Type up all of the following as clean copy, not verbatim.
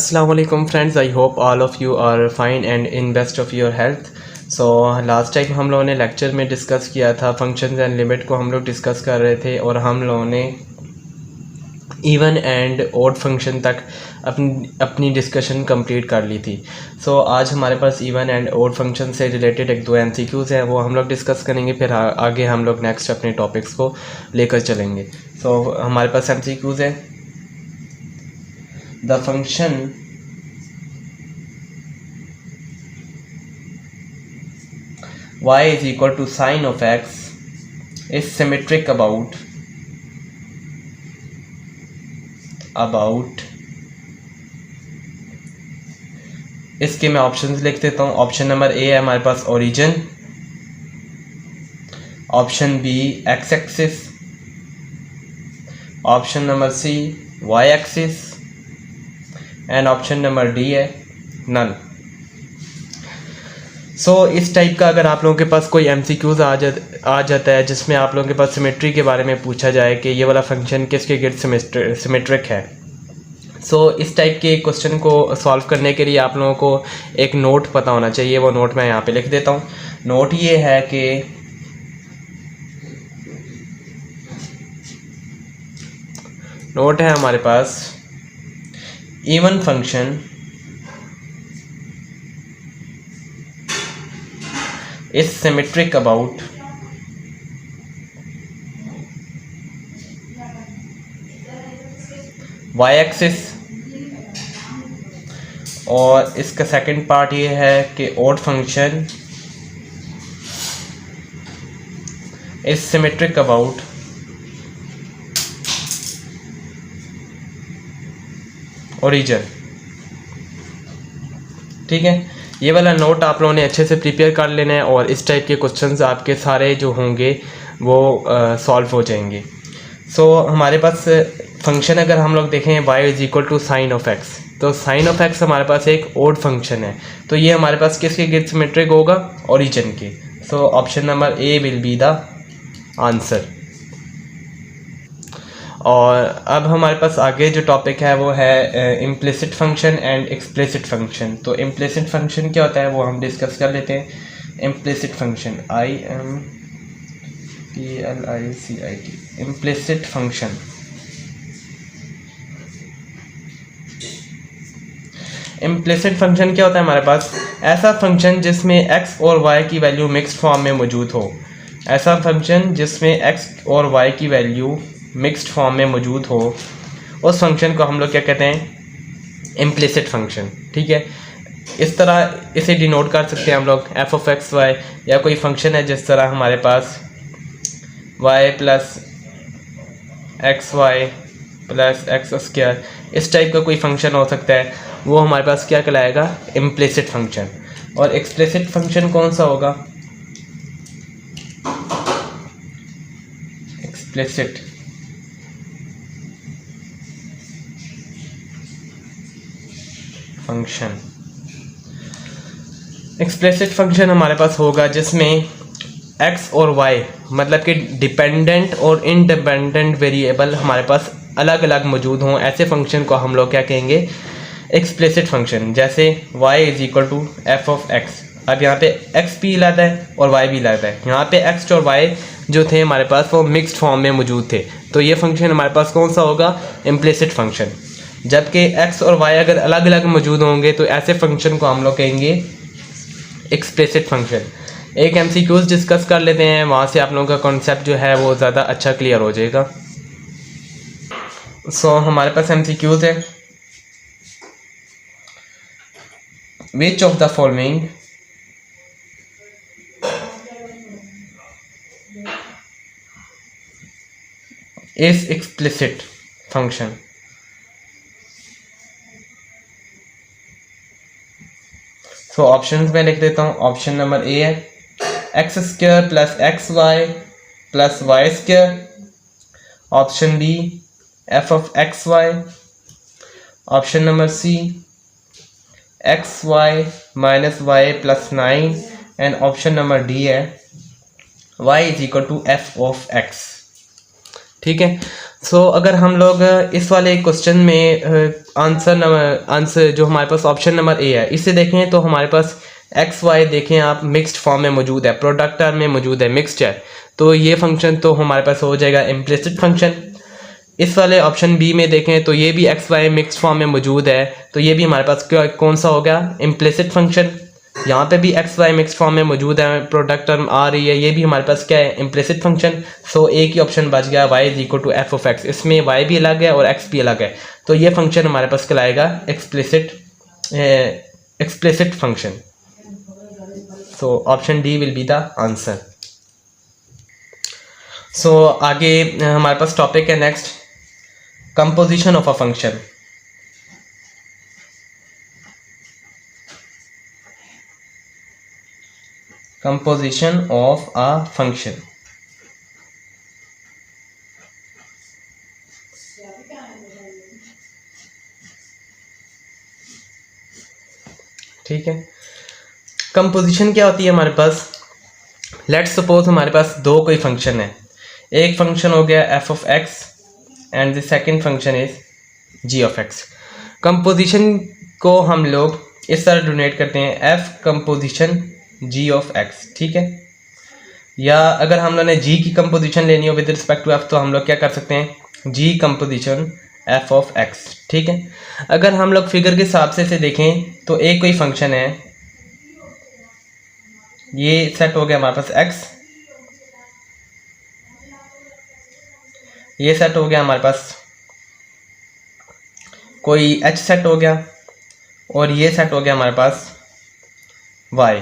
Assalamu alaikum friends, I hope all of you are fine and in best of your health. So last time हम लोगों ने lecture में discuss किया था functions and limit को हम लोग डिस्कस कर रहे थे और हम लोगों ने इवन एंड ऑड फंक्शन तक अपनी डिस्कशन कंप्लीट कर ली थी। सो आज हमारे पास इवन एंड ऑड फंक्शन से रिलेटेड एक दो एमसीक्यूज़ हैं, वो हम लोग डिस्कस करेंगे। फिर आगे हम लोग नेक्स्ट अपने टॉपिक्स को लेकर चलेंगे। सो हमारे पास एमसीक्यूज़ है। The function y is equal to sine of x is symmetric about इसके मैं ऑप्शंस लिख देता हूँ। ऑप्शन नंबर ए है हमारे पास origin, option B x axis, option number C y axis and option number D है नन। इस टाइप का अगर आप लोगों के पास कोई एमसीक्यूज़ आ जाता है जिसमें आप लोगों के पास सिमेट्री के बारे में पूछा जाए कि ये वाला फंक्शन किसके गिर्द सिमेट्रिक है, इस टाइप के क्वेश्चन को सॉल्व करने के लिए आप लोगों को एक नोट पता होना चाहिए। वो नोट मैं यहाँ पे लिख देता हूँ। नोट ये है कि नोट है हमारे पास even function is symmetric about y axis, और इसका सेकंड पार्ट ये है कि odd function is symmetric about origin। ठीक है, ये वाला नोट आप लोगों ने अच्छे से प्रिपेयर कर लेना है और इस टाइप के क्वेश्चंस आपके सारे जो होंगे वो सॉल्व हो जाएंगे। हमारे पास फंक्शन अगर हम लोग देखें y is equal to sine of x, तो साइन ऑफ x हमारे पास एक ओड फंक्शन है, तो ये हमारे पास किसके गिर्द सिमेट्रिक होगा? ओरिजिन के। Option number A will be the answer. और अब हमारे पास आगे जो टॉपिक है वो है implicit function and explicit function. तो इम्प्लिसिट फंक्शन क्या होता है वो हम डिस्कस कर लेते हैं। Implicit function IMPLICIT, implicit function. Implicit function क्या होता है हमारे पास? ऐसा फंक्शन जिसमें x और y की वैल्यू मिक्स्ड फॉर्म में मौजूद हो। ऐसा फंक्शन जिसमें x और y की वैल्यू मिक्स्ड फॉर्म में मौजूद हो, उस फंक्शन को हम लोग क्या कहते हैं? Implicit function. ठीक है, इस तरह इसे डिनोट कर सकते हैं हम लोग एफ ऑफ एक्स वाई, या कोई फंक्शन है जिस तरह हमारे पास y plus x y plus x square, इस टाइप का कोई फंक्शन हो सकता है, वो हमारे पास क्या कहलाएगा? Implicit function. और एक्सप्लिसिट फंक्शन कौन सा होगा? Explicit function. एक्सप्लिसिट फंक्शन हमारे पास होगा जिसमें x और y मतलब कि डिपेंडेंट और इंडिपेंडेंट वेरिएबल हमारे पास अलग अलग मौजूद हों। ऐसे फंक्शन को हम लोग क्या कहेंगे? Explicit function. जैसे y is equal to F of x, अब यहाँ पे x भी लाता है और y भी लाता है। यहाँ पे x और y जो थे हमारे पास वो मिक्स्ड फॉर्म में मौजूद थे, तो ये फंक्शन हमारे पास कौन सा होगा? Implicit function. जबकि x और y अगर अलग अलग मौजूद होंगे तो ऐसे फंक्शन को हम लोग कहेंगे एक्सप्लिसिट फंक्शन। एक एमसीक्यूज़ डिस्कस कर लेते हैं, वहाँ से आप लोगों का कॉन्सेप्ट जो है वो ज़्यादा अच्छा क्लियर हो जाएगा। हमारे पास एमसीक्यूज़ है। Which of the following is explicit function? Options में लिख देता हूँ। ऑप्शन नंबर ए है x square plus x y plus y square, option B f of x y, option number C x y minus y plus 9 and option number D है y is equal to F of x. ठीक है। सो अगर हम लोग इस वाले question में answer जो हमारे पास ऑप्शन नंबर ए है इसे देखें तो हमारे पास एक्स वाई देखें आप मिक्स्ड फॉर्म में मौजूद है, प्रोडक्ट टर्म में मौजूद है, मिक्स्ड है, तो ये फंक्शन तो हमारे पास हो जाएगा इम्प्लिसिट फंक्शन। इस वाले ऑप्शन बी में देखें तो ये भी एक्स वाई मिक्स्ड फॉर्म में मौजूद है, तो ये भी हमारे पास कौन सा हो गया, इम्प्लिसिट फंक्शन। यहाँ पे भी एक्स वाई मिक्स्ड फॉर्म में मौजूद है, प्रोडक्ट टर्म आ रही है, ये भी हमारे पास क्या है, इम्प्लिसिट फंक्शन। सो एक ही ऑप्शन बच गया y is equal to F of x, इसमें y भी अलग है और x भी अलग है, तो ये फंक्शन हमारे पास कहलाएगा explicit function. So option D will be the answer. So आगे हमारे पास टॉपिक है next, composition of a function. composition of a function। ठीक है, कंपोजिशन क्या होती है हमारे पास, लेट्स सपोज हमारे पास दो कोई फंक्शन है, एक फंक्शन हो गया F of x and the second function is G of x. Composition को हम लोग इस तरह डोनेट करते हैं, F composition G of x, ठीक है। या अगर हम लोग ने जी की कंपोजिशन लेनी हो विद रिस्पेक्ट टू एफ तो हम लोग क्या कर सकते हैं, जी कंपोजिशन एफ ऑफ एक्स, ठीक है। अगर हम लोग फिगर के हिसाब से देखें तो एक कोई फंक्शन है, ये सेट हो गया हमारे पास एक्स, ये सेट हो गया हमारे पास कोई एच सेट हो गया, और ये सेट हो गया हमारे पास वाई,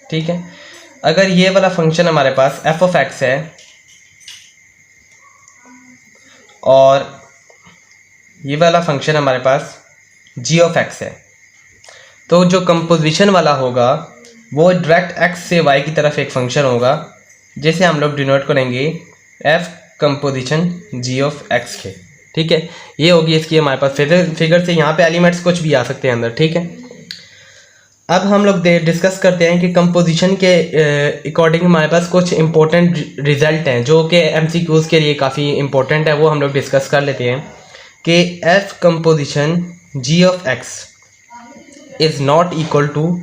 ठीक है। अगर ये वाला फंक्शन हमारे पास एफ ऑफ एक्स है और ये वाला फंक्शन हमारे पास जी ऑफ एक्स है, तो जो कंपोजिशन वाला होगा वो डायरेक्ट एक्स से वाई की तरफ एक फंक्शन होगा, जिसे हम लोग डिनोट करेंगे F composition G of x के, ठीक है। ये होगी इसकी हमारे पास फिगर से, यहाँ पे एलिमेंट्स कुछ भी आ सकते हैं अंदर, ठीक है। अब हम लोग डिस्कस करते हैं कि कंपोजिशन के अकॉर्डिंग हमारे पास कुछ इंपॉर्टेंट रिजल्ट हैं जो कि एमसीक्यूज़ के लिए काफ़ी इंपॉर्टेंट है, वो हम लोग डिस्कस कर लेते हैं कि F composition G of x is not equal to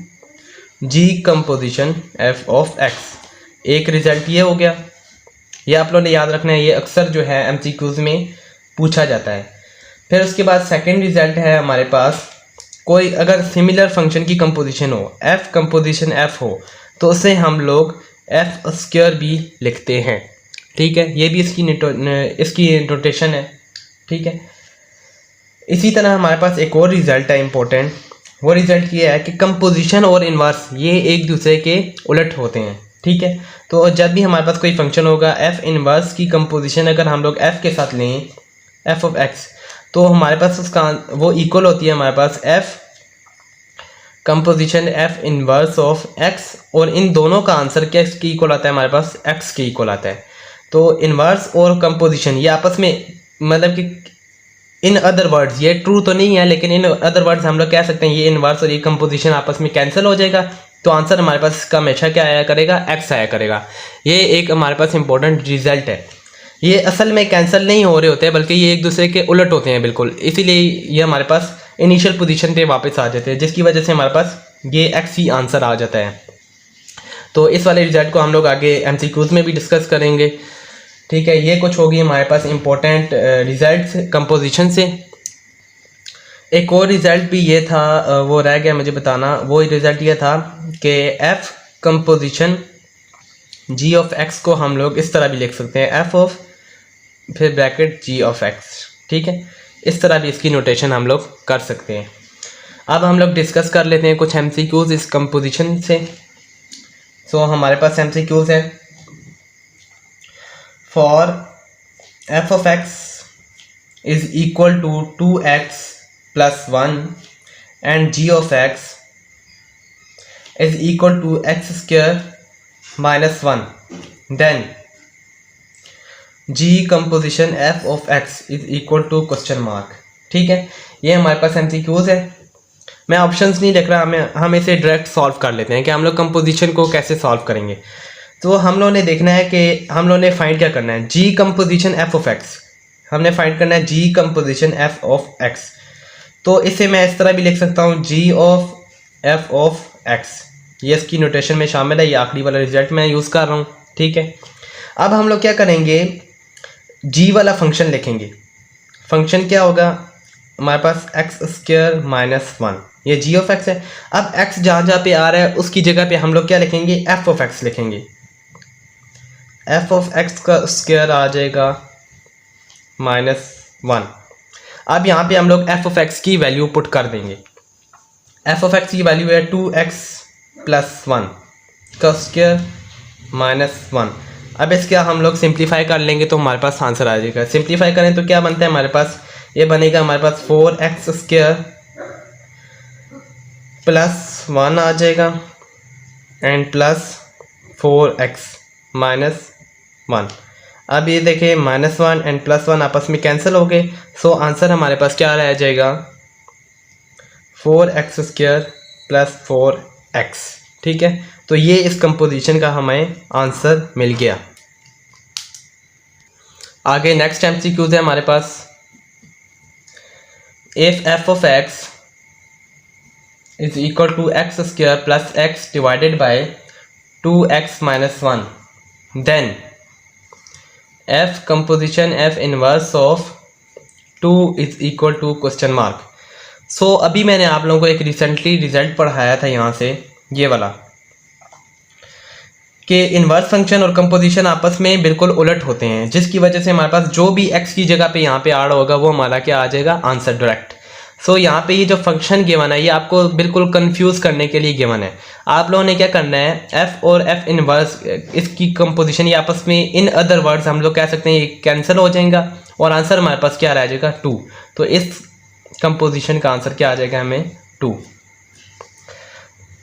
G composition F of x. एक रिज़ल्ट ये हो गया, ये आप लोगों ने याद रखना है, ये अक्सर जो है एमसीक्यूज़ में पूछा जाता है। फिर उसके बाद सेकेंड रिज़ल्ट है हमारे पास, कोई अगर सिमिलर फंक्शन की कंपोजिशन हो, एफ कंपोजिशन एफ हो, तो उसे हम लोग एफ स्क्वायर भी लिखते हैं, ठीक है। ये भी इसकी नोटेशन है, ठीक है। इसी तरह हमारे पास एक और रिज़ल्ट है इम्पोर्टेंट, वो रिज़ल्ट ये है कि कंपोजिशन और इन्वर्स ये एक दूसरे के उलट होते हैं, ठीक है। तो जब भी हमारे पास कोई फंक्शन होगा, एफ इन्वर्स की कंपोजिशन अगर हम लोग एफ के साथ लें, एफ ऑफ एक्स, तो हमारे पास उसका वो इक्वल होती है हमारे पास f composition f inverse of x, और इन दोनों का आंसर क्या इसके इक्वल आता है, हमारे पास एक्स के इक्वल आता है। तो इनवर्स और कंपोजिशन ये आपस में, मतलब कि इन अदर वर्ड्स, ये ट्रू तो नहीं है लेकिन इन अदर वर्ड्स हम लोग कह सकते हैं ये इनवर्स और ये कंपोजिशन आपस में कैंसिल हो जाएगा, तो आंसर हमारे पास इसका हमेशा क्या आया करेगा, एक्स आया करेगा। ये एक हमारे पास इंपॉर्टेंट रिजल्ट है। ये असल में कैंसिल नहीं हो रहे होते बल्कि ये एक दूसरे के उलट होते हैं बिल्कुल, इसीलिए ये हमारे पास इनिशियल पोजीशन पे वापस आ जाते हैं, जिसकी वजह से हमारे पास ये एक्स ही आंसर आ जाता है। तो इस वाले रिजल्ट को हम लोग आगे एमसीक्यूज में भी डिस्कस करेंगे, ठीक है। ये कुछ होगी हमारे पास इंपॉर्टेंट रिजल्ट्स कंपोजिशन से। एक और रिज़ल्ट भी ये था, वो रह गया मुझे बताना, वो रिज़ल्ट ये था कि F composition G of x को हम लोग इस तरह भी लिख सकते हैं, एफ ऑफ फिर ब्रैकेट जी ऑफ एक्स, ठीक है। इस तरह भी इसकी नोटेशन हम लोग कर सकते हैं। अब हम लोग डिस्कस कर लेते हैं कुछ एमसीक्यूज इस कंपोजिशन से। सो हमारे पास एमसीक्यूज है, for F of x is equal to 2x plus 1 and g of x is equal to x square minus 1, then g composition f of x is equal to question mark, ठीक है। ये हमारे पास MCQs है, मैं options नहीं लिख रहा, हम इसे डायरेक्ट सॉल्व कर लेते हैं कि हम लोग कंपोजिशन को कैसे सॉल्व करेंगे। तो हम लोगों ने देखना है कि हम लोगों ने फाइंड क्या करना है, जी कंपोजिशन एफ ऑफ एक्स। हमने फाइंड करना है जी कंपोजिशन एफ ऑफ एक्स। तो इसे मैं इस तरह भी लिख सकता हूँ, जी ऑफ एफ ऑफ एक्स। ये इसकी नोटेशन में शामिल है, ये आखिरी वाला रिजल्ट मैं यूज़ कर रहा हूँ, ठीक है। अब हम लोग क्या करेंगे, जी वाला फंक्शन लिखेंगे। फंक्शन क्या होगा हमारे पास, एक्स स्क्वायर माइनस 1, ये जी ऑफ एक्स है। अब एक्स जहाँ जहाँ पे आ रहा है उसकी जगह पे हम लोग क्या लिखेंगे, एफ ऑफ एक्स लिखेंगे। एफ ऑफ एक्स का स्क्वायर आ जाएगा -1। अब यहाँ पे हम लोग एफ ऑफ एक्स की वैल्यू पुट कर देंगे। एफ ऑफ एक्स की वैल्यू है 2x + 1 का स्क्वायर -1। अब इसका हम लोग सिंप्लीफाई कर लेंगे तो हमारे पास आंसर आ जाएगा। सिंप्लीफाई करें तो क्या बनता है हमारे पास, ये बनेगा हमारे पास 4x² + 1 आ जाएगा एंड प्लस 4x -1। अब ये देखें -1 एंड +1 आपस में कैंसिल हो गए, सो आंसर हमारे पास क्या रह जाएगा, 4x² + 4x, ठीक है। तो ये इस कंपोजिशन का हमें आंसर मिल गया। आगे नेक्स्ट MCQ है हमारे पास, if f of x is equal to x² + x divided by 2x - 1, then f composition f inverse of 2 is equal to question mark। सो अभी मैंने आप लोगों को एक रिसेंटली रिजल्ट पढ़ाया था यहाँ से, ये वाला, कि इन्वर्स फंक्शन और कंपोजिशन आपस में बिल्कुल उलट होते हैं, जिसकी वजह से हमारे पास जो भी x की जगह पे यहाँ पे आ रहा होगा वो हमारा क्या आ जाएगा, आंसर डायरेक्ट। सो यहाँ पे ये जो फंक्शन गिवन है ये आपको बिल्कुल कंफ्यूज करने के लिए गिवन है। आप लोगों ने क्या करना है, f और f इनवर्स इसकी कंपोजिशन ये आपस में, इन अदर वर्ड्स हम लोग कह सकते हैं ये कैंसिल हो जाएगा और आंसर हमारे पास क्या रह जाएगा, 2। तो इस कंपोजिशन का आंसर क्या आ जाएगा हमें, 2।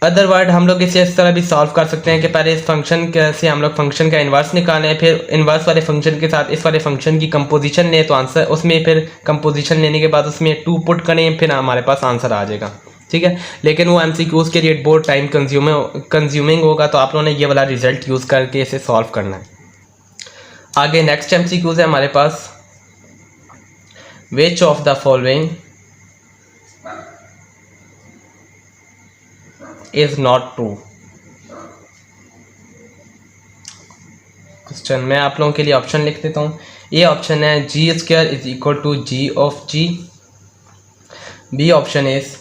अदर वर्ड हम लोग इसे इस तरह भी सॉल्व कर सकते हैं कि पहले इस फंक्शन से हम लोग फंक्शन का इन्वर्स निकालें, फिर इन्वर्स वाले फंक्शन के साथ इस वाले फंक्शन की कंपोजिशन लें, तो आंसर उसमें फिर कंपोजिशन लेने के बाद उसमें 2 पुट करें, फिर हमारे पास आंसर आ जाएगा, ठीक है। लेकिन वो MCQs के लिए बहुत टाइम कंज्यूमिंग होगा, तो आप लोगों ने ये वाला रिजल्ट यूज़ करके इसे सॉल्व करना है। आगे नेक्स्ट MCQs है हमारे पास, which of the following is not true. Question मैं आप लोगों के लिए ऑप्शन लिख देता हूँ। ए ऑप्शन है g² = g of g। B option is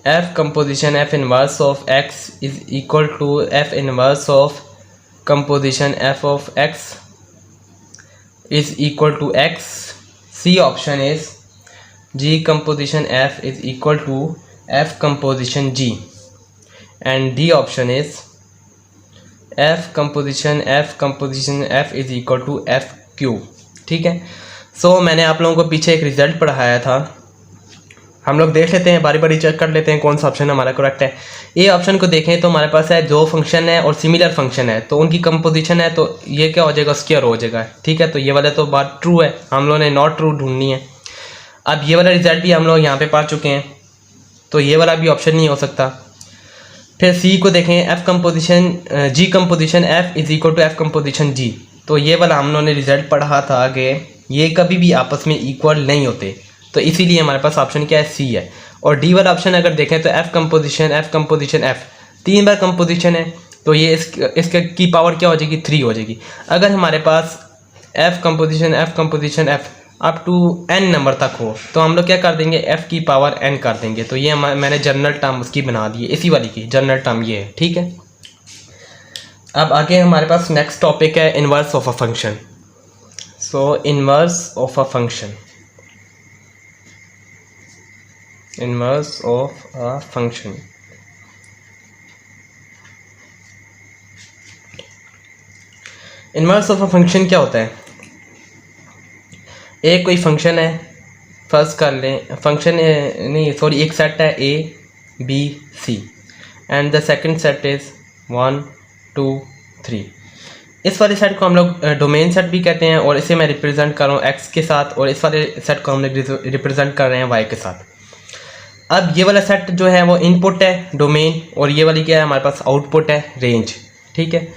f composition f inverse of x is equal to f inverse of composition f of x is equal to x। C option is g composition f is equal to f composition g। and D option is f composition f is equal to f cube, ठीक है। सो मैंने आप लोगों को पीछे एक result पढ़ाया था, हम लोग देख लेते हैं, बारी बारी चेक कर लेते हैं कौन सा ऑप्शन हमारा करेक्ट है। ए ऑप्शन को देखें तो हमारे पास है जो फंक्शन है और सिमिलर फंक्शन है तो उनकी कंपोजिशन है, तो ये क्या हो जाएगा, स्क्वायर हो जाएगा, ठीक है। तो ये वाला तो बात ट्रू है, हम लोगों ने नॉट ट्रू ढूंढनी है। अब ये वाला रिजल्ट भी हम लोग यहाँ पे पा चुके हैं, तो ये वाला भी ऑप्शन नहीं हो सकता। फिर सी को देखें, f composition g composition f is equal to f composition g, तो ये वाला हम लोगों ने रिजल्ट पढ़ा था कि ये कभी भी आपस में इक्वल नहीं होते, तो इसीलिए हमारे पास ऑप्शन क्या है, सी है। और डी वाला ऑप्शन अगर देखें तो f कंपोजिशन f 3 बार कंपोजिशन है, तो ये इसके की पावर क्या हो जाएगी, 3 हो जाएगी। अगर हमारे पास f composition f up to n number तक हो तो हम लोग क्या कर देंगे, f की पावर n कर देंगे। तो ये मैंने जनरल टर्म उसकी बना दी है, इसी वाली की जनरल टर्म ये है, ठीक है। अब आगे हमारे पास नेक्स्ट टॉपिक है inverse of a function. So inverse of a function, inverse of a function. Inverse of a function क्या होता है, एक कोई फंक्शन है, फर्स्ट कर लें फंक्शन नहीं सॉरी एक सेट है a b c and the second set is 1 2 3। इस वाले सेट को हम लोग डोमेन सेट भी कहते हैं और इसे मैं रिप्रेजेंट कर रहा हूँ x के साथ, और इस वाले सेट को हम लोग रिप्रेजेंट कर रहे हैं y के साथ। अब ये वाला सेट जो है वो इनपुट है डोमेन, और ये वाली क्या है हमारे पास आउटपुट है रेंज, ठीक है।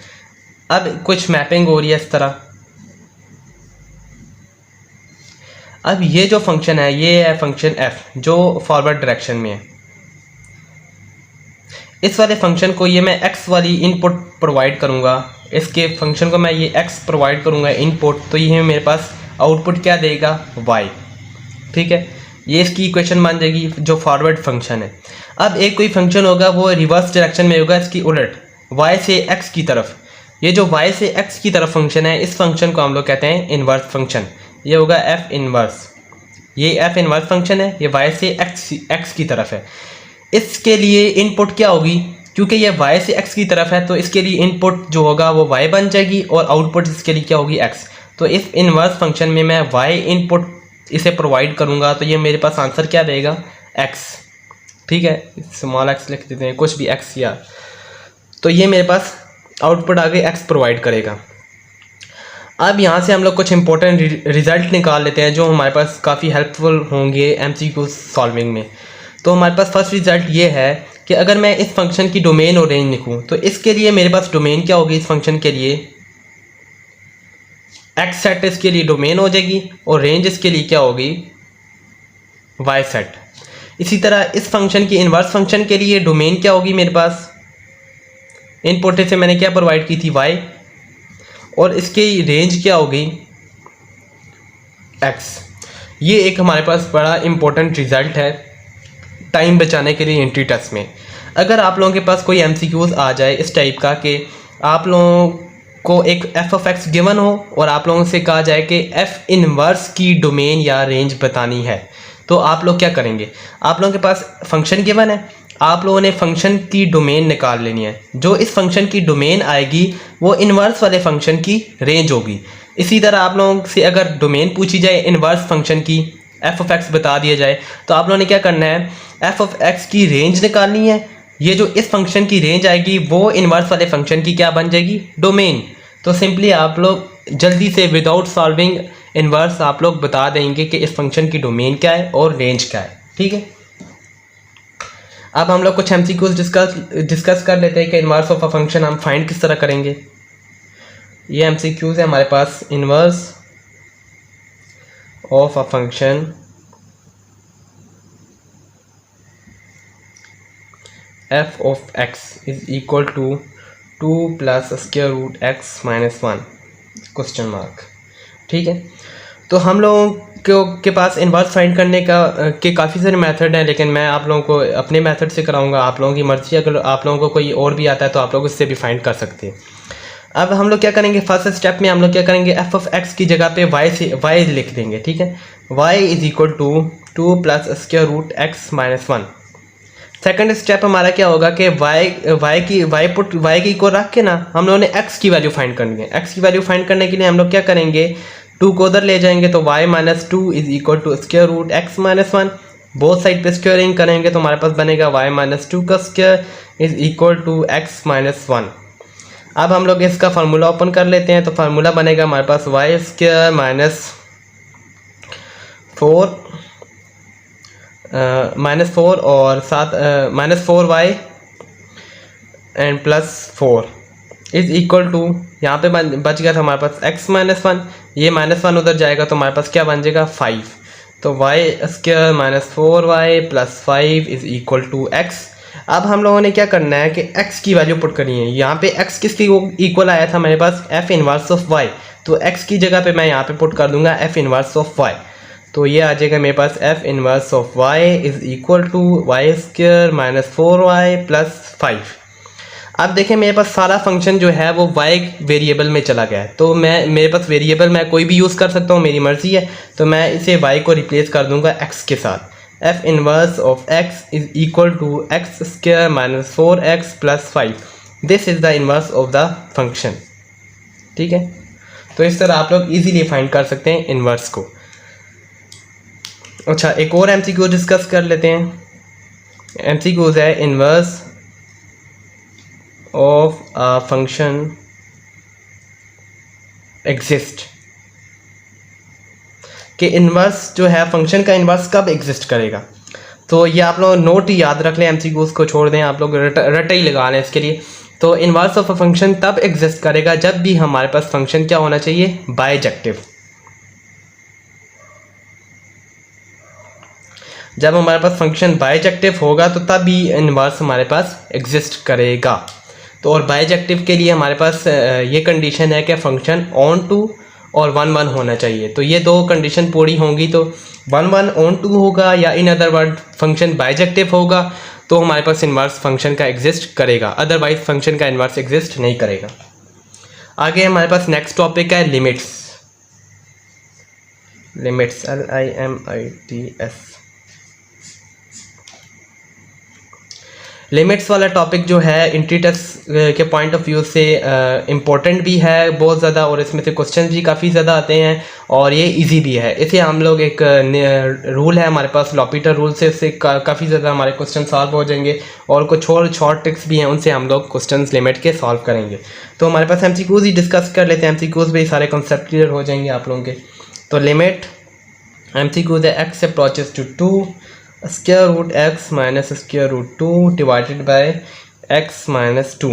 अब कुछ मैपिंग हो रही है इस तरह। अब ये जो फंक्शन है ये है फंक्शन f जो फॉरवर्ड डायरेक्शन में है। इस वाले फंक्शन को ये मैं x वाली इनपुट प्रोवाइड करूँगा, इसके फंक्शन को मैं ये x प्रोवाइड करूँगा इनपुट, तो ये मेरे पास आउटपुट क्या देगा y। ठीक है, ये इसकी इक्वेशन मान जाएगी जो फॉरवर्ड फंक्शन है। अब एक कोई फंक्शन होगा वो रिवर्स डायरेक्शन में होगा, इसकी उलट y से x की तरफ। ये जो y से x की तरफ फंक्शन है इस फंक्शन को हम लोग कहते हैं इन्वर्स फंक्शन। ये होगा f इन्वर्स, ये f इन्वर्स फंक्शन है, ये y से x की तरफ है। इसके लिए इनपुट क्या होगी, क्योंकि ये y से x की तरफ है तो इसके लिए इनपुट जो होगा वो y बन जाएगी और आउटपुट इसके लिए क्या होगी x। तो इस इन्वर्स फंक्शन में मैं y इनपुट इसे प्रोवाइड करूँगा तो ये मेरे पास आंसर क्या देगा x। ठीक है, स्मॉल x लिख देते हैं, कुछ भी x या, तो ये मेरे पास आउटपुट आगे x प्रोवाइड करेगा। अब यहाँ से हम लोग कुछ इंपॉर्टेंट रिजल्ट निकाल लेते हैं जो हमारे पास काफ़ी हेल्पफुल होंगे MCQ सॉल्विंग में। तो हमारे पास फर्स्ट रिजल्ट ये है कि अगर मैं इस फंक्शन की डोमेन और रेंज लिखूँ तो इसके लिए मेरे पास डोमेन क्या होगी, इस फंक्शन के लिए x सेट इसके लिए डोमेन हो जाएगी और रेंज इसके लिए क्या होगी y सेट। इसी तरह इस फंक्शन की इन्वर्स फंक्शन के लिए डोमेन क्या होगी, मेरे पास इनपुट से मैंने क्या प्रोवाइड की थी y, और इसकी रेंज क्या होगी x। ये एक हमारे पास बड़ा इंपॉर्टेंट रिजल्ट है टाइम बचाने के लिए एंट्री टेस्ट में। अगर आप लोगों के पास कोई MCQs आ जाए इस टाइप का कि आप लोगों को एक f ऑफ x गिवन हो और आप लोगों से कहा जाए कि f इनवर्स की डोमेन या रेंज बतानी है, तो आप लोग क्या करेंगे, आप लोगों के पास फंक्शन गिवन है, आप लोगों ने फंक्शन की डोमेन निकाल लेनी है। जो इस फंक्शन की डोमेन आएगी वो इन्वर्स वाले फंक्शन की रेंज होगी। इसी तरह आप लोगों से अगर डोमेन पूछी जाए इन्वर्स फंक्शन की, f ऑफ x बता दिया जाए, तो आप लोगों ने क्या करना है, f ऑफ x की रेंज निकालनी है। ये जो इस फंक्शन की रेंज आएगी वो इन्वर्स वाले फंक्शन की क्या बन जाएगी, डोमेन। तो सिंपली आप लोग जल्दी से विदाउट सॉल्विंग इन्वर्स आप लोग बता देंगे कि इस फंक्शन की डोमेन क्या है और रेंज क्या है। ठीक है, अब हम लोग कुछ MCQs डिस्कस कर लेते हैं कि इन्वर्स ऑफ अ फंक्शन हम फाइंड किस तरह करेंगे। ये MCQs है हमारे पास। Inverse of a function f of x is equal to 2 plus square root x minus 1 question mark. ठीक है, तो हम लोगों के पास इन्वर्स फाइंड करने के काफ़ी सारे मेथड हैं, लेकिन मैं आप लोगों को अपने मेथड से कराऊंगा, आप लोगों की मर्ज़ी। अगर आप लोगों को कोई और भी आता है तो आप लोग इससे भी फाइंड कर सकते हैं। अब हम लोग क्या करेंगे, फर्स्ट स्टेप में हम लोग क्या करेंगे, f ऑफ x की जगह पे y लिख देंगे। ठीक है, y is equal to 2 plus square root x minus 1। Second step हमारा क्या होगा कि y की इक्वल रख के ना हम लोगों ने x की वैल्यू फाइंड करनी है। x की वैल्यू फाइंड करने के लिए हम लोग क्या करेंगे, 2 को उधर ले जाएंगे तो y minus 2 is equal to square root x minus 1। Both side पे स्क्वायरिंग करेंगे तो हमारे पास बनेगा y माइनस 2 का square is equal to x minus 1। अब हम लोग इसका फार्मूला ओपन कर लेते हैं, तो फार्मूला बनेगा हमारे पास y स्क्वायर माइनस 4 और साथ minus 4y and plus 4 is equal to, यहाँ पे बच गया था हमारे पास x माइनस 1, ये माइनस 1 उधर जाएगा तो हमारे पास क्या बन जाएगा 5। तो y square minus 4y plus 5 is equal to x। अब हम लोगों ने क्या करना है कि x की वैल्यू पुट करनी है। यहाँ पे x किसकी इक्वल आया था मेरे पास, f इनवर्स ऑफ y, तो x की जगह पे मैं यहाँ पे पुट कर दूंगा f इनवर्स ऑफ y। तो ये आ जाएगा मेरे पास f inverse of y is equal to y square minus 4y plus 5। अब देखें मेरे पास सारा फंक्शन जो है वो y वेरिएबल में चला गया है, तो मेरे पास वेरिएबल मैं कोई भी यूज़ कर सकता हूँ, मेरी मर्ज़ी है। तो मैं इसे y को रिप्लेस कर दूंगा x के साथ। f inverse of x is equal to x square minus 4x plus 5। This is the inverse of the function. ठीक है, तो इस तरह आप लोग इजीली फाइंड कर सकते हैं इनवर्स को। अच्छा, एक और MCQ डिस्कस कर लेते हैं। MCQ है inverse of a function exist, कि इन्वर्स जो है फंक्शन का इन्वर्स कब एग्जिस्ट करेगा। तो ये आप लोग नोट याद रख लें, MCQs को छोड़ दें, आप लोग रट ही लगा लें इसके लिए। तो इनवर्स ऑफ अ फंक्शन तब एग्जिस्ट करेगा जब भी हमारे पास फंक्शन क्या होना चाहिए, बाइजेक्टिव। जब हमारे पास फंक्शन बाइजेक्टिव होगा तो तभी इनवर्स हमारे पास एग्जिस्ट करेगा। तो और बाइजेक्टिव के लिए हमारे पास ये कंडीशन है कि फंक्शन ऑन टू और 1 1 होना चाहिए। तो ये दो कंडीशन पूरी होंगी तो 1 1 ऑन टू होगा, या in other word function bijective होगा तो हमारे पास इनवर्स फंक्शन का एग्जिस्ट करेगा, अदरवाइज फंक्शन का इनवर्स एग्जिस्ट नहीं करेगा। आगे हमारे पास नेक्स्ट टॉपिक है लिमिट्स। Limits LIMITS। लिमिट्स वाला टॉपिक जो है इंट्रीटेक्स के पॉइंट ऑफ व्यू से इम्पोर्टेंट भी है बहुत ज़्यादा, और इसमें से क्वेश्चन भी काफ़ी ज़्यादा आते हैं और ये इजी भी है। इसे हम लोग एक रूल है हमारे पास लॉपिटर रूल से, इससे काफ़ी ज़्यादा हमारे क्वेश्चन सॉल्व हो जाएंगे, और कुछ और शॉर्ट ट्रिक्स भी हैं उनसे हम लोग क्वेश्चन लिमिट के सॉल्व करेंगे। तो हमारे पास MCQs ही डिस्कस कर लेते हैं, MCQs भी सारे कॉन्सेप्ट क्लियर हो जाएंगे आप लोगों के। तो लिमिट MCQs है x approaches to 2 square root x minus square root 2 divided by x minus 2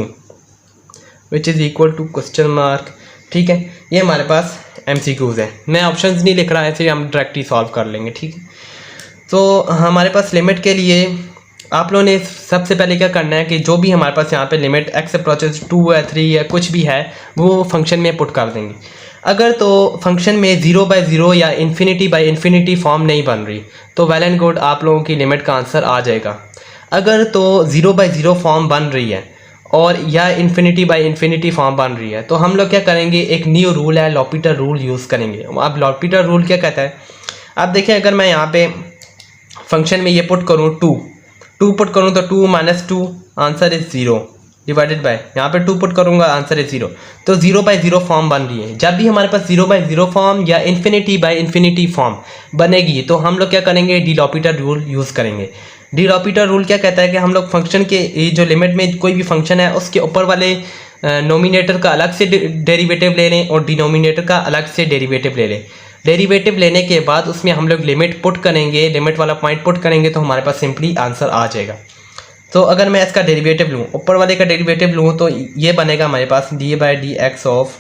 which is equal to question mark. ठीक है, ये हमारे पास MCQs है। मैं ऑप्शंस नहीं लिख रहा है, इसलिए हम डायरेक्टली सॉल्व कर लेंगे। ठीक है, तो हमारे पास लिमिट के लिए आप लोगों ने सबसे पहले क्या करना है कि जो भी हमारे पास यहाँ पे लिमिट x अप्रोचेस 2 है 3 है कुछ भी है वो फंक्शन में पुट कर देंगे। अगर तो फंक्शन में 0/0 या इन्फिनिटी फॉर्म नहीं बन रही तो वेल एंड गुड, आप लोगों की लिमिट का आंसर आ जाएगा। अगर तो 0/0 फॉर्म बन रही है और या इन्फिनिटी फॉर्म बन रही है तो हम लोग क्या करेंगे, एक न्यू रूल है लॉपिटर रूल यूज़ करेंगे। अब लॉपिटर रूल क्या कहता है, आप देखें अगर मैं यहाँ पे फंक्शन में ये पुट करूँ 2 पुट करूँ तो 2 - 2 आंसर इज़ 0 डिवाइडेड बाय यहाँ पे 2 पुट करूँगा आंसर इज 0। तो 0/0 फॉर्म बन रही है। जब भी हमारे पास 0/0 फॉर्म या इन्फिनिटी फॉर्म बनेगी तो हम लोग क्या करेंगे, डी लॉपिटर रूल यूज़ करेंगे। डी लॉपिटर रूल क्या कहता है कि हम लोग फंक्शन के जो लिमिट में कोई भी फंक्शन है उसके ऊपर वाले नोमिनेटर का अलग से डेरिवेटिव ले लें और डिनोमिनेटर का अलग से डेरिवेटिव ले लें। डेरिवेटिव लेने के बाद उसमें हम लोग लिमिट पुट करेंगे, लिमिट वाला पॉइंट पुट करेंगे तो हमारे पास सिंपली आंसर आ जाएगा। तो अगर मैं इसका डेरिवेटिव लूँ, ऊपर वाले का डेरिवेटिव लूँ तो ये बनेगा हमारे पास d/dx of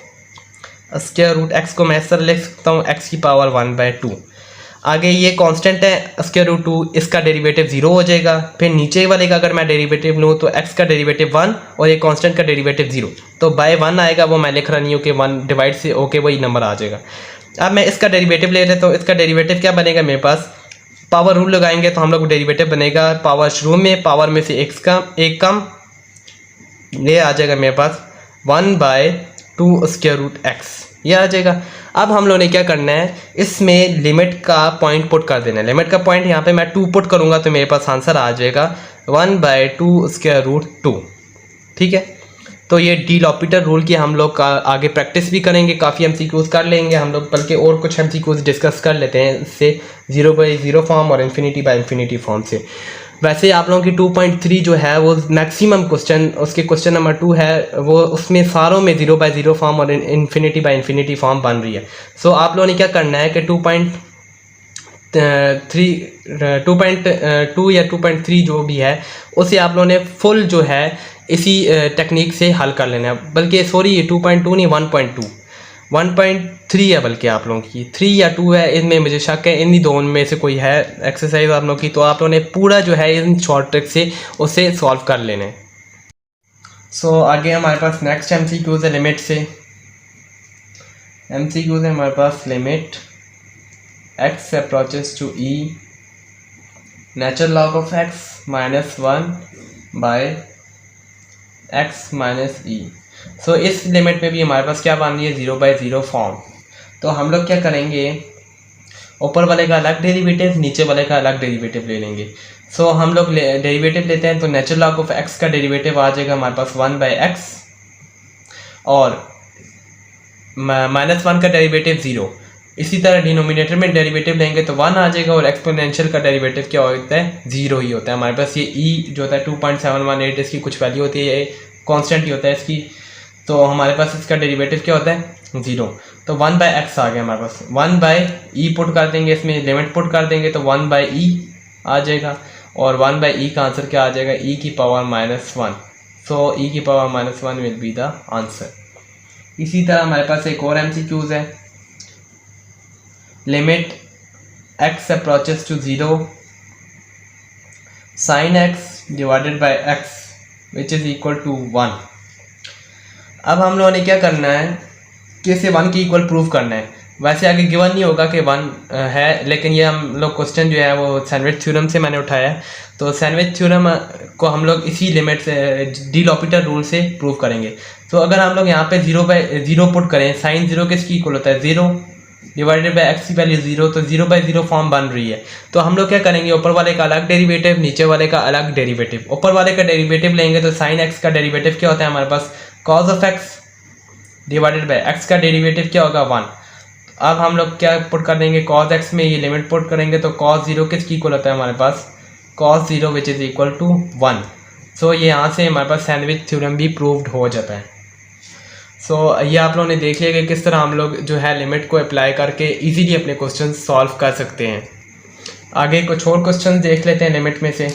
square root x को मैं इस तरह लिख सकता हूँ x की पावर 1/2। आगे ये कांस्टेंट है स्क्वायर रूट 2, इसका डेरिवेटिव 0 हो जाएगा। फिर नीचे वाले का अगर मैं डेरिवेटिव लूँ तो x का डेरिवेटिव 1 और ये कांस्टेंट का डेरिवेटिव 0, तो बाय 1 आएगा, वो मैं लिख रहा नहीं हूँ कि 1 डिवाइड से ओके वही नंबर आ जाएगा। अब मैं इसका डेरिवेटिव ले रहा हूँ, तो इसका डेरिवेटिव क्या बनेगा मेरे पास, पावर रूल लगाएंगे तो हम लोग डेरिवेटिव बनेगा पावर शुरू में पावर में से एक कम, ये आ जाएगा मेरे पास 1/2 स्क्वायर रूट x, ये आ जाएगा। अब हम लोगों ने क्या करना है, इसमें लिमिट का पॉइंट पुट कर देना है। लिमिट का पॉइंट यहाँ पे मैं 2 पुट करूँगा तो मेरे पास आंसर आ जाएगा 1/2 स्क्वायर रूट 2। ठीक है, तो ये डी लॉपिटर रूल की हम लोग आगे प्रैक्टिस भी करेंगे, काफ़ी MCQs कर लेंगे हम लोग, बल्कि और कुछ MCQs डिस्कस कर लेते हैं इससे 0/0 फॉर्म और इन्फिनिटी फॉर्म से। वैसे आप लोगों की 2.3 जो है वो मैक्सिमम क्वेश्चन, उसके क्वेश्चन नंबर 2 है वो, उसमें सारों में 0/0 फॉर्म और इन्फिनिटी फॉर्म बन रही है। सो आप लोगों ने क्या करना है कि 2.2 या 2.3 जो भी है उसे आप लोगों ने फुल जो है इसी टेक्निक से हल कर लेना है। बल्कि सॉरी 2.2 नहीं 1.3 है, बल्कि आप लोगों की 3 या 2 है, इनमें मुझे शक है इन्हीं दोनों में से कोई है एक्सरसाइज आप लोगों की। तो आप लोगों ने पूरा जो है इन शॉर्ट ट्रिक से उसे सॉल्व कर लेना है। सो आगे हमारे पास नेक्स्ट MCQs है लिमिट से। MCQs है हमारे पास limit x approaches to e natural log of x -1/x minus e। So इस लिमिट में भी हमारे पास क्या बन रही है, 0/0 फॉर्म। तो हम लोग क्या करेंगे, ऊपर वाले का अलग डेरिवेटिव, नीचे वाले का अलग डेरिवेटिव ले लेंगे। सो हम लोग डेरिवेटिव लेते हैं तो नेचुरल लॉग ऑफ x का डेरिवेटिव आ जाएगा हमारे पास 1/x और -1 का डेरिवेटिव 0। इसी तरह डिनोमिनेटर में डेरिवेटिव लेंगे तो 1 आ जाएगा, और एक्सपोनेंशियल का डेरिवेटिव क्या होता है, 0 ही होता है। हमारे पास ये e जो होता है 2.718 इसकी कुछ वैल्यू होती है, ये कांस्टेंट ही होता है इसकी। तो हमारे पास इसका डेरिवेटिव क्या होता है, 0। तो 1/x आ गया हमारे पास, 1/e पुट कर देंगे, इसमें लिमिट पुट कर देंगे तो 1/e आ जाएगा, और 1/e का आंसर क्या आ जाएगा, e की पावर -1। सो ई की power -1 will be the answer. इसी तरह हमारे पास एक और MCQs है। Limit x approaches to 0 sin x divided by x which is equal to 1। अब हम लोगों ने क्या करना है कि इसे 1 के इक्वल प्रूव करना है। वैसे आगे गिवन नहीं होगा कि 1 है, लेकिन ये हम लोग क्वेश्चन जो है वो सैंडविच थ्योरम से मैंने उठाया है। तो सैंडविच थ्योरम को हम लोग इसी लिमिट से डी लॉपिटर रूल से प्रूव करेंगे। तो अगर हम लोग यहाँ पे 0/0 पुट करें, साइन 0 किसकी इक्वल होता है 0 डिवाइडेड बाय x की वैल्यू 0, तो 0/0 फॉर्म बन रही है। तो हम लोग क्या करेंगे, ऊपर वाले का अलग डेरिवेटिव, नीचे वाले का अलग डेरिवेटिव। ऊपर वाले का डेरिवेटिव लेंगे तो साइन x का डेरिवेटिव क्या होता है हमारे पास cos of x divided by x का डेरिवेटिव क्या होगा 1। अब हम लोग क्या पुट कर देंगे, cos x में ये लिमिट पुट करेंगे तो cos 0 किसकी इक्वल होता है हमारे पास cos 0 which is equal to 1। So ये यहाँ से हमारे पास सैंडविच थ्योरम भी प्रूव्ड हो जाता है। सो ये आप लोगों ने देख लिया कि किस तरह हम लोग जो है लिमिट को अप्लाई करके इजीली अपने क्वेश्चन सॉल्व कर सकते हैं। आगे कुछ और क्वेश्चन देख लेते हैं लिमिट में से।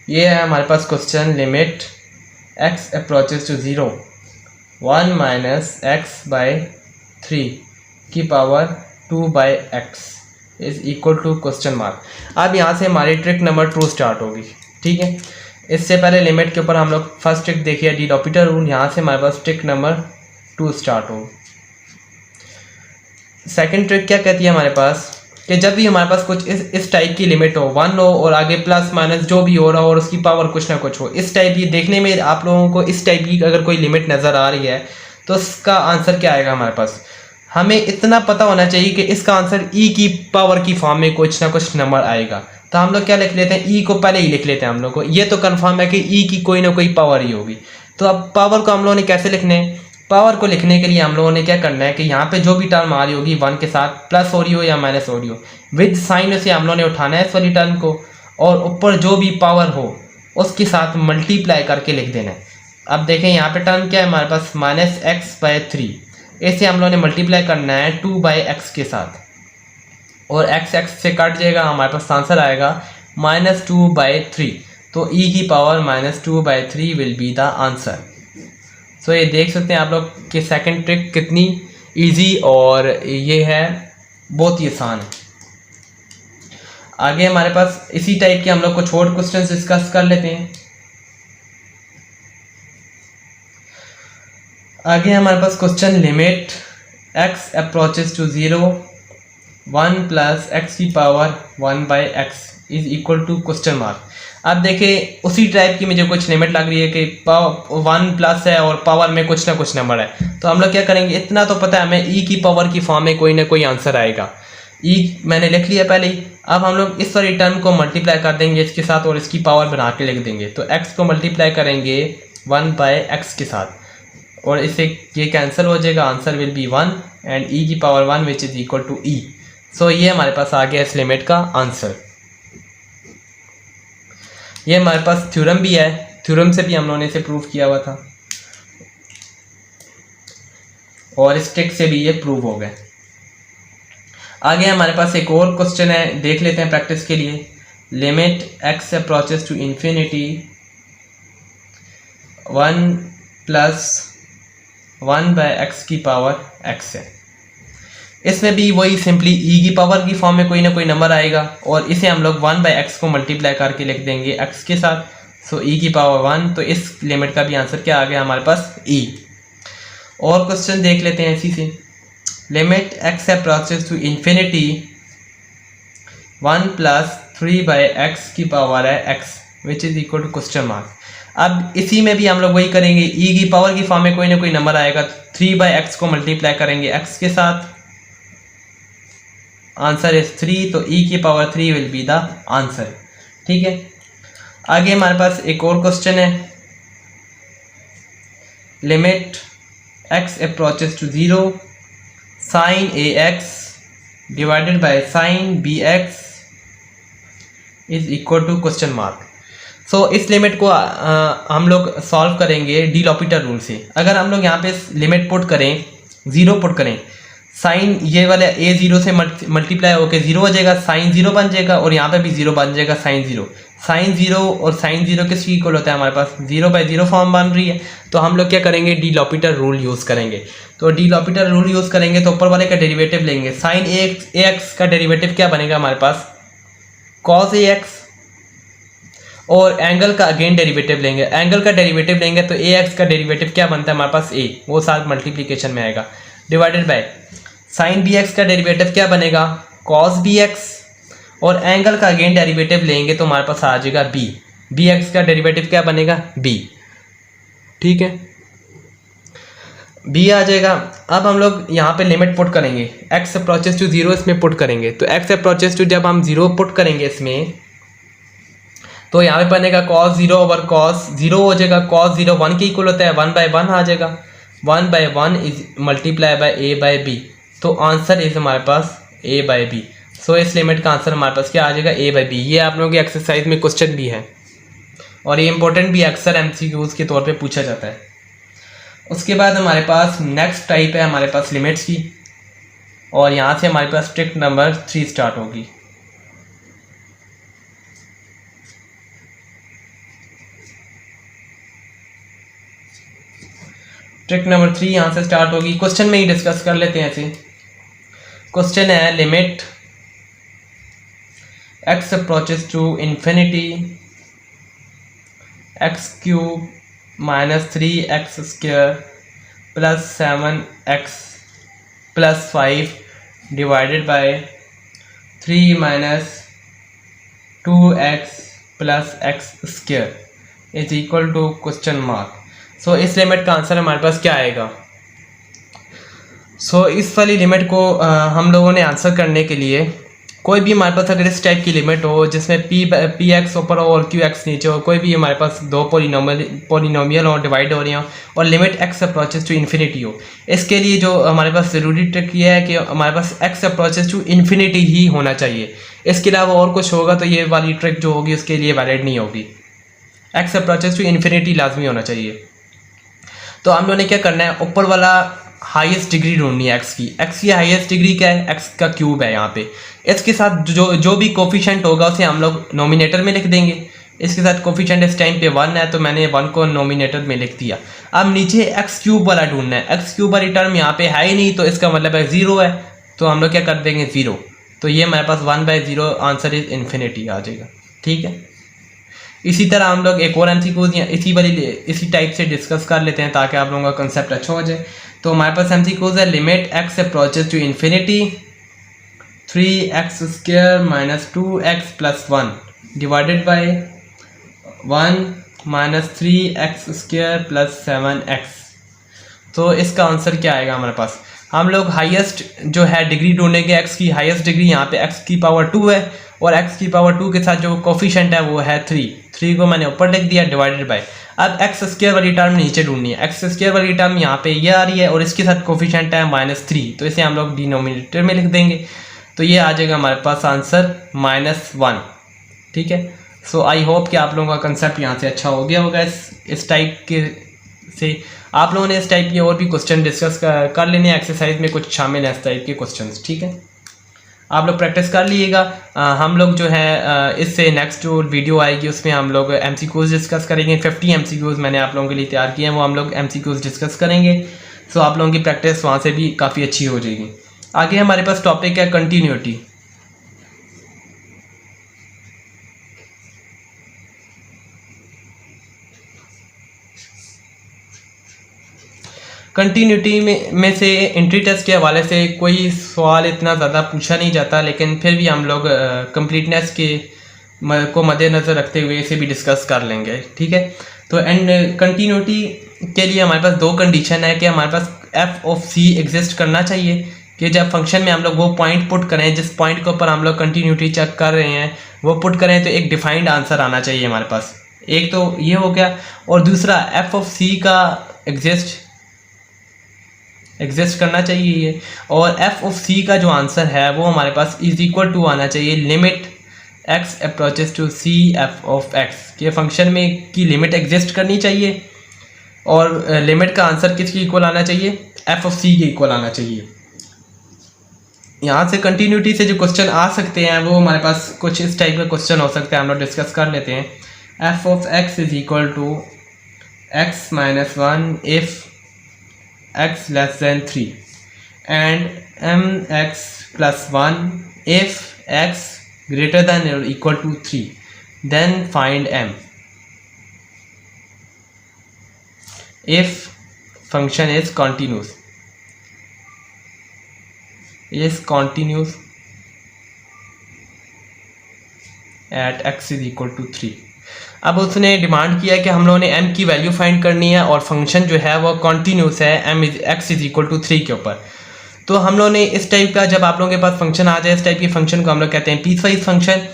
ये है हमारे पास question, limit x approaches to 0 1 minus x by 3 की power 2/x is equal to question mark. अब यहाँ से हमारी ट्रिक नंबर 2 स्टार्ट होगी, ठीक है। इससे पहले लिमिट के ऊपर हम लोग फर्स्ट ट्रिक देखिए डी लॉपिटर रूल, यहाँ से हमारे पास ट्रिक नंबर 2 स्टार्ट हो। सेकंड ट्रिक क्या कहती है हमारे पास कि जब भी हमारे पास कुछ इस टाइप की लिमिट हो, 1 हो और आगे प्लस माइनस जो भी हो रहा हो और उसकी पावर कुछ ना कुछ हो, इस टाइप की देखने में आप लोगों को इस टाइप की अगर कोई लिमिट नज़र आ रही है तो इसका आंसर क्या आएगा हमारे पास। हमें इतना पता होना चाहिए कि इसका आंसर ई की पावर की फॉर्म में कुछ ना कुछ नंबर आएगा। तो हम लोग क्या लिख लेते हैं, ई को पहले ही लिख लेते हैं। हम लोग को ये तो कंफर्म है कि ई की कोई ना कोई पावर ही होगी। तो अब पावर को हम लोगों ने कैसे लिखने है, पावर को लिखने के लिए हम लोगों ने क्या करना है कि यहाँ पे जो भी टर्म आ रही होगी 1 के साथ, प्लस हो रही हो या माइनस हो रही हो, विद साइन से हम लोगों ने उठाना है इस वाली टर्म को, और ऊपर जो भी पावर हो उसके साथ मल्टीप्लाई करके लिख देना है। अब देखें यहाँ पे टर्म क्या है हमारे पास -x/3, इसे हम लोगों ने मल्टीप्लाई करना है 2/x के साथ, और x से कट जाएगा, हमारे पास आंसर आएगा -2/3। तो e की power -2/3 will be the answer. So ये देख सकते हैं आप लोग कि सेकंड ट्रिक कितनी इजी और ये है बहुत ही आसान है। आगे हमारे पास इसी टाइप के हम लोग कुछ और क्वेश्चन डिस्कस कर लेते हैं। आगे हमारे पास question, limit x approaches to 0 1 plus x की power 1/x is equal to question mark. अब देखिए उसी टाइप की मुझे कुछ लिमिट लग रही है कि 1 प्लस है और पावर में कुछ ना कुछ नंबर है। तो हम लोग क्या करेंगे, इतना तो पता है हमें ई की पावर की फॉर्म में कोई ना कोई आंसर आएगा। ई मैंने लिख लिया पहले ही। अब हम लोग इस वाली टर्म को मल्टीप्लाई कर देंगे इसके साथ और इसकी पावर बना के लिख देंगे। तो x को मल्टीप्लाई करेंगे 1/x के साथ और इससे ये कैंसिल हो जाएगा, answer will be 1 and e की power 1 which is equal to e. So ये हमारे पास आ गया इस लिमिट का आंसर। ये हमारे पास थ्योरम भी है, थ्योरम से भी हम लोगों ने इसे प्रूव किया हुआ था और इस ट्रिक से भी ये प्रूव हो गए। आगे हमारे पास एक और क्वेश्चन है, देख लेते हैं प्रैक्टिस के लिए। Limit x approaches to infinity 1 plus 1/x की पावर x है। इसमें भी वही सिंपली e की पावर की फॉर्म में कोई ना कोई नंबर आएगा और इसे हम लोग 1/x को मल्टीप्लाई करके लिख देंगे x के साथ। सो e की पावर 1, तो इस लिमिट का भी आंसर क्या आ गया हमारे पास e। और क्वेश्चन देख लेते हैं इसी से। Limit x approaches to infinity 1 plus 3/x की पावर है x which is equal to question mark. अब इसी में भी हम लोग वही करेंगे, e की पावर की फॉर्म में कोई ना कोई नंबर आएगा, 3/x को मल्टीप्लाई करेंगे x के साथ, आंसर इज 3। तो e की power 3 will be the answer, ठीक है। आगे हमारे पास एक और क्वेश्चन है। Limit x approaches to 0 sin ax divided by sin bx is equal to question mark. So इस लिमिट को हम लोग सॉल्व करेंगे डी लॉपिटर रूल से। अगर हम लोग यहाँ पे लिमिट पुट करें, 0 पुट करें, साइन ये वाले a0 से मल्टीप्लाई होकर 0 हो जाएगा, साइन 0 बन जाएगा और यहाँ पे भी 0 बन जाएगा, साइन 0। साइन 0 और साइन 0 किसकी इक्वल होता है हमारे पास 0/0 फॉर्म बन रही है। तो हम लोग क्या करेंगे डी लॉपिटर रूल यूज़ करेंगे। तो डी लॉपिटर रूल यूज़ करेंगे तो ऊपर वाले का डेरिवेटिव लेंगे। साइन ए एक्स का डेरिवेटिव क्या बनेगा हमारे पास कॉस ए एक्स, और एंगल का अगेन डेरिवेटिव लेंगे। एंगल का डेरिवेटिव लेंगे तो ए एक्स का डेरिवेटिव क्या बनता है हमारे पास ए, वो साथ मल्टीप्लीकेशन में आएगा, divided by sine b x का डेरिवेटिव क्या बनेगा कॉस बी एक्स, और एंगल का अगेन डेरिवेटिव लेंगे तो हमारे पास आ जाएगा बी एक्स का डेरिवेटिव क्या बनेगा बी। ठीक है, बी आ जाएगा। अब हम लोग यहाँ पे लिमिट पुट करेंगे, एक्स अप्रोचेस टू 0 इसमें पुट करेंगे। तो एक्स अप्रोचेस टू जब हम 0 पुट करेंगे इसमें, तो यहाँ पे बनेगा cos 0 ओवर cos 0 हो जाएगा। cos 0 1 के इक्वल होता है, 1/1 आ जाएगा। 1/1 इज मल्टीप्लाई बाय a/b, तो आंसर इज हमारे पास a/b। सो इस लिमिट का आंसर हमारे पास क्या आ जाएगा a/b। ये आप लोगों की एक्सरसाइज में क्वेश्चन भी है और ये इंपॉर्टेंट भी अक्सर MCQs के तौर पे पूछा जाता है। उसके बाद हमारे पास नेक्स्ट टाइप है हमारे पास लिमिट्स की, और यहाँ से हमारे पास ट्रिक नंबर 3 स्टार्ट होगी। ट्रिक नंबर 3 यहाँ से स्टार्ट होगी, क्वेश्चन में ही डिस्कस कर लेते हैं। ऐसे क्वेश्चन है limit x approaches to infinity x³ - 3x² + 7x + 5 divided by 3 - 2x + x² is equal to question mark. So इस लिमिट का आंसर हमारे पास क्या आएगा। सो इस वाली लिमिट को हम लोगों ने आंसर करने के लिए कोई भी हमारे पास अगर इस टाइप की लिमिट हो जिसमें पी एक्स ऊपर हो और क्यू एक्स नीचे हो, कोई भी हमारे पास दो पोलिनोमियल हो डिवाइड हो रही हो और limit x approaches to infinity हो, इसके लिए जो हमारे पास ज़रूरी ट्रिक ये है कि हमारे पास एक्स अप्रोचेस टू इन्फिनिटी ही होना चाहिए। इसके अलावा और कुछ होगा तो ये वाली ट्रिक जो होगी उसके लिए वैलिड नहीं होगी। एक्स अप्रोचेस टू इन्फिनिटी लाजमी होना चाहिए। तो हम लोगों ने क्या करना है, ऊपर वाला हाईएस्ट डिग्री ढूंढनी है एक्स की हाईएस्ट डिग्री क्या है, एक्स का क्यूब है यहाँ पे। इसके साथ जो भी कोफिशिएंट होगा उसे हम लोग नोमिनेटर में लिख देंगे। इसके साथ कोफिशिएंट इस टाइम पे 1 है तो मैंने 1 को नोमिनेटर में लिख दिया। अब नीचे एक्स क्यूब वाला ढूंढना है, एक्स क्यूब वाली टर्म यहाँ पे है ही नहीं तो इसका मतलब है 0 है, तो हम लोग क्या कर देंगे 0। तो ये हमारे पास 1/0 आंसर इज इन्फिनिटी आ जाएगा। ठीक है, इसी तरह हम लोग एक और MCQs इसी टाइप से डिस्कस कर लेते हैं ताकि आप लोगों का कंसेप्ट अच्छा हो जाए। तो हमारे पास MCQs है limit x approaches to infinity 3x² - 2x + 1 divided by 1 - 3x² + 7x। तो इसका आंसर क्या आएगा हमारे पास। हम लोग हाईएस्ट जो है डिग्री ढूंढेंगे, एक्स की हाईएस्ट डिग्री यहाँ पे x⁻2 है और x⁻2 के साथ जो कोफिशिएंट है वो है 3 को मैंने ऊपर लिख दिया डिवाइडेड बाय। अब x² वाली टर्म नीचे ढूंढनी है, x² वाली टर्म यहाँ पे ये आ रही है और इसके साथ कोफिशिएंट है -3, तो इसे हम लोग डिनोमिनेटर में लिख देंगे। तो ये आ जाएगा हमारे पास आंसर -1। ठीक है, सो आई होप कि आप लोगों का कंसेप्ट यहाँ से अच्छा हो गया होगा। इस टाइप के से आप लोगों ने इस टाइप के और भी क्वेश्चन डिस्कस कर लेने, एक्सरसाइज में कुछ शामिल है इस टाइप के क्वेश्चंस। ठीक है, आप लोग प्रैक्टिस कर लीजिएगा। हम लोग जो है इससे नेक्स्ट जो वीडियो आएगी उसमें हम लोग MCQs डिस्कस करेंगे। 50 MCQs मैंने आप लोगों के लिए तैयार किए हैं, वो हम लोग MCQs डिस्कस करेंगे। सो आप लोगों की प्रैक्टिस वहाँ से भी काफ़ी अच्छी हो जाएगी। आगे हमारे पास टॉपिक है कंटिन्यूटी। कंटिन्यूटी में से एंट्री टेस्ट के हवाले से कोई सवाल इतना ज़्यादा पूछा नहीं जाता, लेकिन फिर भी हम लोग कंप्लीटनेस को मद्देनज़र रखते हुए इसे भी डिस्कस कर लेंगे। ठीक है, तो एंड कंटिन्यूटी के लिए हमारे पास दो कंडीशन है कि हमारे पास f(c) एग्जिस्ट करना चाहिए कि जब फंक्शन में हम लोग वो पॉइंट पुट करें जिस पॉइंट के ऊपर हम लोग कंटिन्यूटी चेक कर रहे हैं वो पुट करें तो एक डिफाइंड आंसर आना चाहिए हमारे पास। एक तो ये हो गया, और दूसरा f(c) का एग्जिस्ट करना चाहिए ये, और f(c) का जो आंसर है वो हमारे पास इज इक्वल टू आना चाहिए limit x approaches to c f(x) के फंक्शन में की लिमिट एग्जिस्ट करनी चाहिए और लिमिट का आंसर किसके इक्वल आना चाहिए, f(c) के इक्वल आना चाहिए। यहाँ से कंटिन्यूटी से जो क्वेश्चन आ सकते हैं वो हमारे पास कुछ इस टाइप का क्वेश्चन हो सकता है, हम लोग डिस्कस कर लेते हैं। F of x is equal to x minus 1 if x less than 3 and m x plus 1 if x greater than or equal to 3, then find m if function is continuous at x is equal to 3। अब उसने demand किया कि हम लोगों ने m की value find करनी है और फंक्शन जो है वो कॉन्टीन्यूस है x इज इक्वल टू 3 के ऊपर। तो हम लोगों ने इस टाइप का, जब आप लोगों के पास फंक्शन आ जाए इस टाइप की फंक्शन को हम लोग कहते हैं पीसवाइज फंक्शन।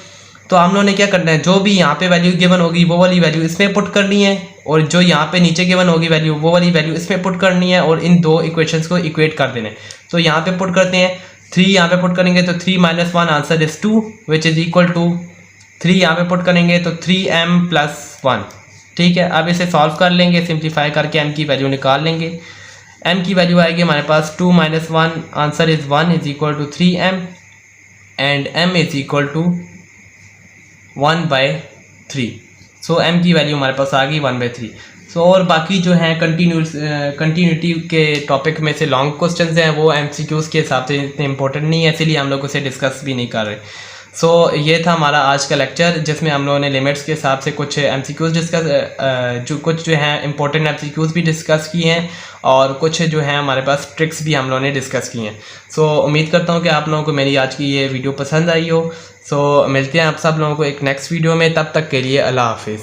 तो हम लोगों ने क्या करना है, जो भी यहाँ पे वैल्यू गिवन होगी वो वाली वैल्यू इसमें पुट करनी है, और जो यहाँ पे नीचे गिवन होगी वैल्यू वो वाली वैल्यू इसमें पुट करनी है, और इन दो इक्वेशंस को इक्वेट कर देना है। तो यहाँ पे पुट करते हैं 3, यहाँ पे पुट करेंगे तो 3 minus 1 answer is 2 which is equal to 3, यहाँ पे पुट करेंगे तो 3m प्लस 1। ठीक है, अब इसे सॉल्व कर लेंगे, सिंप्लीफाई करके m की वैल्यू निकाल लेंगे। m की वैल्यू आएगी हमारे पास 2 minus 1 answer is 1 is equal to 3m and m is equal to 1/3। So m की वैल्यू हमारे पास आ गई 1/3। सो और बाकी जो हैं कंटिन्यूटी के टॉपिक में से लॉन्ग क्वेश्चंस हैं वो MCQs के हिसाब से इतने इंपॉर्टेंट नहीं है, इसलिए हम लोग उसे डिस्कस भी नहीं कर रहे। सो ये था हमारा आज का लेक्चर, जिसमें हम लोगों ने लिमिट्स के हिसाब से कुछ MCQs डिस्कस कुछ जो हैं इंपॉर्टेंट MCQs भी डिस्कस किए हैं, और कुछ जो हैं हमारे पास ट्रिक्स भी हम लोगों ने डिस्कस की हैं। सो उम्मीद करता हूँ कि आप लोगों को मेरी आज की ये वीडियो पसंद आई हो। सो मिलते हैं आप सब लोगों को एक नेक्स्ट वीडियो में, तब तक के लिए अल्लाह हाफिज़।